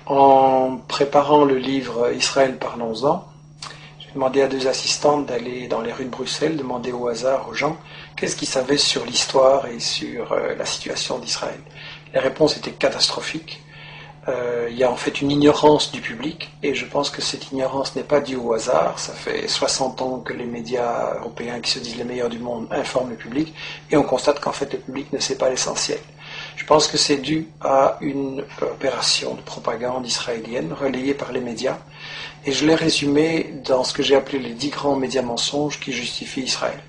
En préparant le livre Israël, parlons-en, j'ai demandé à 2 assistantes d'aller dans les rues de Bruxelles, demander au hasard aux gens qu'est-ce qu'ils savaient sur l'histoire et sur la situation d'Israël. Les réponses étaient catastrophiques. Il y a en fait une ignorance du public, et je pense que cette ignorance n'est pas due au hasard. Ça fait 60 ans que les médias européens, qui se disent les meilleurs du monde, informent le public, et on constate qu'en fait le public ne sait pas l'essentiel. Je pense que c'est dû à une opération de propagande israélienne relayée par les médias, et je l'ai résumé dans ce que j'ai appelé les 10 grands médias mensonges qui justifient Israël.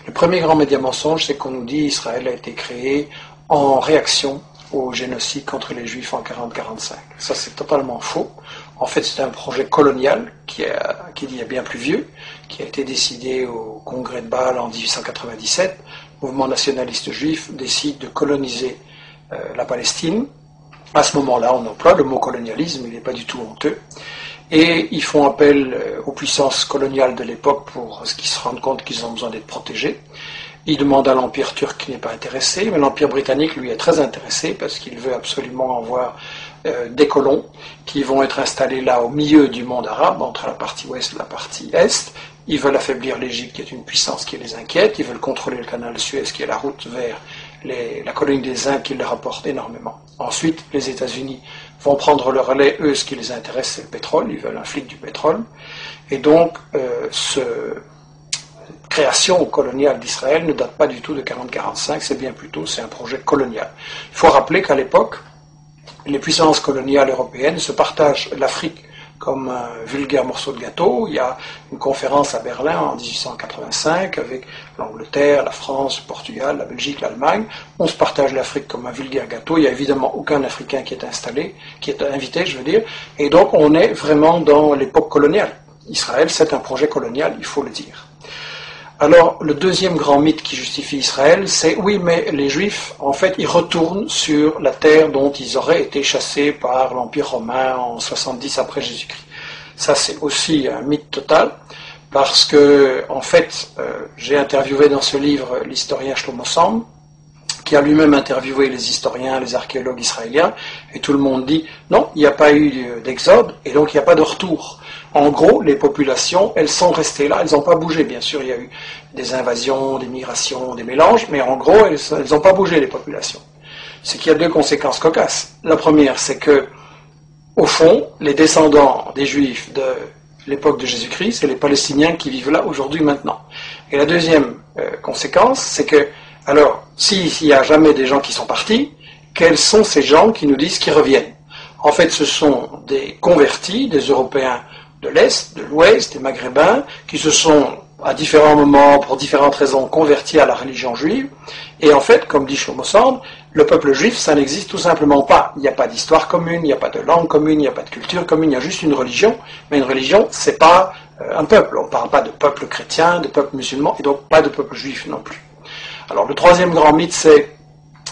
Le premier grand média mensonge, c'est qu'on nous dit qu'Israël a été créé en réaction au génocide contre les Juifs en 40-45. Ça, c'est totalement faux. En fait, c'est un projet colonial qui est bien plus vieux, qui a été décidé au congrès de Bâle en 1897. Le mouvement nationaliste juif décide de coloniser la Palestine. À ce moment-là, on emploie le mot colonialisme, il n'est pas du tout honteux. Et ils font appel aux puissances coloniales de l'époque pour qu'ils se rendent compte qu'ils ont besoin d'être protégés. Il demande à l'Empire turc qui n'est pas intéressé, mais l'Empire britannique, lui, est très intéressé parce qu'il veut absolument avoir des colons qui vont être installés là au milieu du monde arabe, entre la partie ouest et la partie est. Ils veulent affaiblir l'Égypte, qui est une puissance qui les inquiète. Ils veulent contrôler le canal de Suez, qui est la route vers la colonie des Indes, qui leur rapporte énormément. Ensuite, les États-Unis vont prendre le relais. Eux, ce qui les intéresse, c'est le pétrole. Ils veulent un flic du pétrole. Et donc, création coloniale d'Israël ne date pas du tout de 40-45, c'est bien plus tôt, c'est un projet colonial. Il faut rappeler qu'à l'époque, les puissances coloniales européennes se partagent l'Afrique comme un vulgaire morceau de gâteau. Il y a une conférence à Berlin en 1885 avec l'Angleterre, la France, le Portugal, la Belgique, l'Allemagne. On se partage l'Afrique comme un vulgaire gâteau. Il n'y a évidemment aucun Africain qui est invité, et donc on est vraiment dans l'époque coloniale. Israël, c'est un projet colonial, il faut le dire. Alors, le deuxième grand mythe qui justifie Israël, c'est oui, mais les Juifs, en fait, ils retournent sur la terre dont ils auraient été chassés par l'Empire romain en 70 après Jésus-Christ. Ça, c'est aussi un mythe total, parce que, en fait, j'ai interviewé dans ce livre l'historien Shlomo Sand, qui a lui-même interviewé les historiens, les archéologues israéliens, et tout le monde dit non, il n'y a pas eu d'exode, et donc il n'y a pas de retour. En gros, les populations, elles sont restées là, elles n'ont pas bougé. Bien sûr, il y a eu des invasions, des migrations, des mélanges, mais en gros, elles n'ont pas bougé, les populations. C'est qu'il y a 2 conséquences cocasses. La première, c'est que, au fond, les descendants des Juifs de l'époque de Jésus-Christ, c'est les Palestiniens qui vivent là aujourd'hui, maintenant. Et la deuxième conséquence, c'est que, alors, s'il n'y a jamais des gens qui sont partis, quels sont ces gens qui nous disent qu'ils reviennent? En fait, ce sont des convertis, des Européens de l'Est, de l'Ouest, des Maghrébins, qui se sont, à différents moments, pour différentes raisons, convertis à la religion juive. Et en fait, comme dit Shlomo Sand, le peuple juif, ça n'existe tout simplement pas. Il n'y a pas d'histoire commune, il n'y a pas de langue commune, il n'y a pas de culture commune, il y a juste une religion. Mais une religion, c'est pas un peuple. On ne parle pas de peuple chrétien, de peuple musulman, et donc pas de peuple juif non plus. Alors, le troisième grand mythe, c'est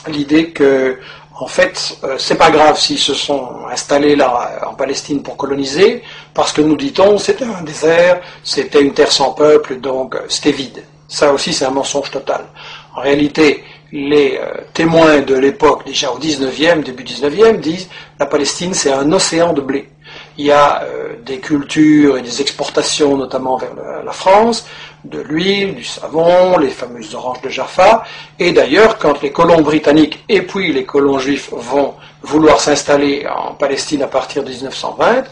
l'idée que, en fait, c'est pas grave s'ils se sont installés là en Palestine pour coloniser, parce que nous dit-on, c'était un désert, c'était une terre sans peuple, donc c'était vide. Ça aussi, c'est un mensonge total. En réalité, les témoins de l'époque, déjà au 19e, début 19e, disent la Palestine, c'est un océan de blé. Il y a des cultures et des exportations, notamment vers la France, de l'huile, du savon, les fameuses oranges de Jaffa. Et d'ailleurs, quand les colons britanniques et puis les colons juifs vont vouloir s'installer en Palestine à partir de 1920,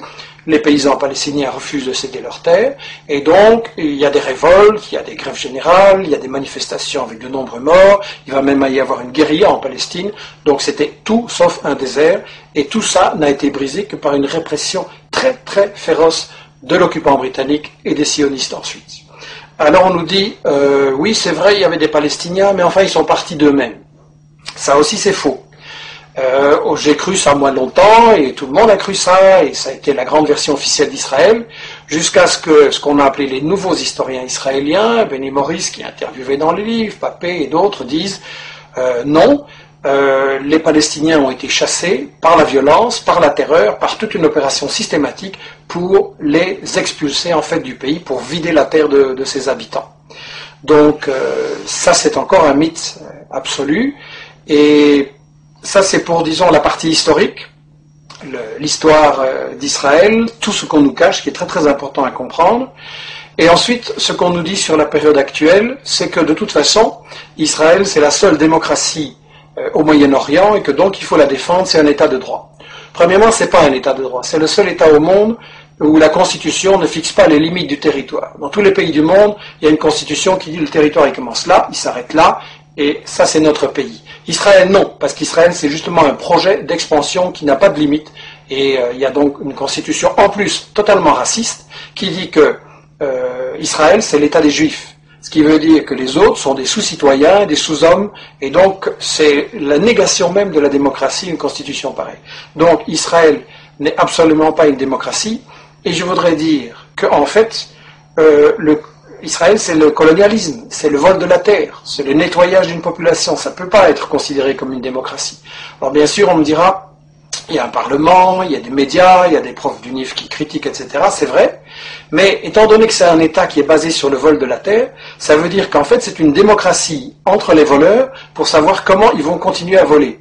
les paysans palestiniens refusent de céder leurs terres, et donc il y a des révoltes, il y a des grèves générales, il y a des manifestations avec de nombreux morts, il va même y avoir une guérilla en Palestine, donc c'était tout sauf un désert, et tout ça n'a été brisé que par une répression très très féroce de l'occupant britannique et des sionistes ensuite. Alors on nous dit, oui c'est vrai, il y avait des Palestiniens, mais enfin ils sont partis d'eux-mêmes. Ça aussi c'est faux. J'ai cru ça moins longtemps, et tout le monde a cru ça, et ça a été la grande version officielle d'Israël, jusqu'à ce qu'on a appelé les nouveaux historiens israéliens, Benny Morris qui est interviewé dans les livres, Papé et d'autres disent, non, les Palestiniens ont été chassés par la violence, par la terreur, par toute une opération systématique pour les expulser en fait du pays, pour vider la terre de ses habitants. Donc ça c'est encore un mythe absolu, et ça c'est pour, disons, la partie historique. l'histoire d'Israël, tout ce qu'on nous cache, qui est très très important à comprendre. Et ensuite, ce qu'on nous dit sur la période actuelle, c'est que de toute façon, Israël, c'est la seule démocratie au Moyen-Orient et que donc il faut la défendre, c'est un État de droit. Premièrement, c'est pas un État de droit, c'est le seul État au monde où la Constitution ne fixe pas les limites du territoire. Dans tous les pays du monde, il y a une Constitution qui dit le territoire il commence là, il s'arrête là, et ça c'est notre pays. Israël non, parce qu'Israël c'est justement un projet d'expansion qui n'a pas de limite, et il y a donc une Constitution en plus totalement raciste qui dit que Israël c'est l'État des Juifs. Ce qui veut dire que les autres sont des sous-citoyens, des sous-hommes, et donc c'est la négation même de la démocratie, une constitution pareille. Donc Israël n'est absolument pas une démocratie, et je voudrais dire qu'en fait, Israël c'est le colonialisme, c'est le vol de la terre, c'est le nettoyage d'une population, ça ne peut pas être considéré comme une démocratie. Alors bien sûr, on me dira, il y a un parlement, il y a des médias, il y a des profs d'UNIF qui critiquent, etc. C'est vrai, mais étant donné que c'est un État qui est basé sur le vol de la terre, ça veut dire qu'en fait c'est une démocratie entre les voleurs pour savoir comment ils vont continuer à voler.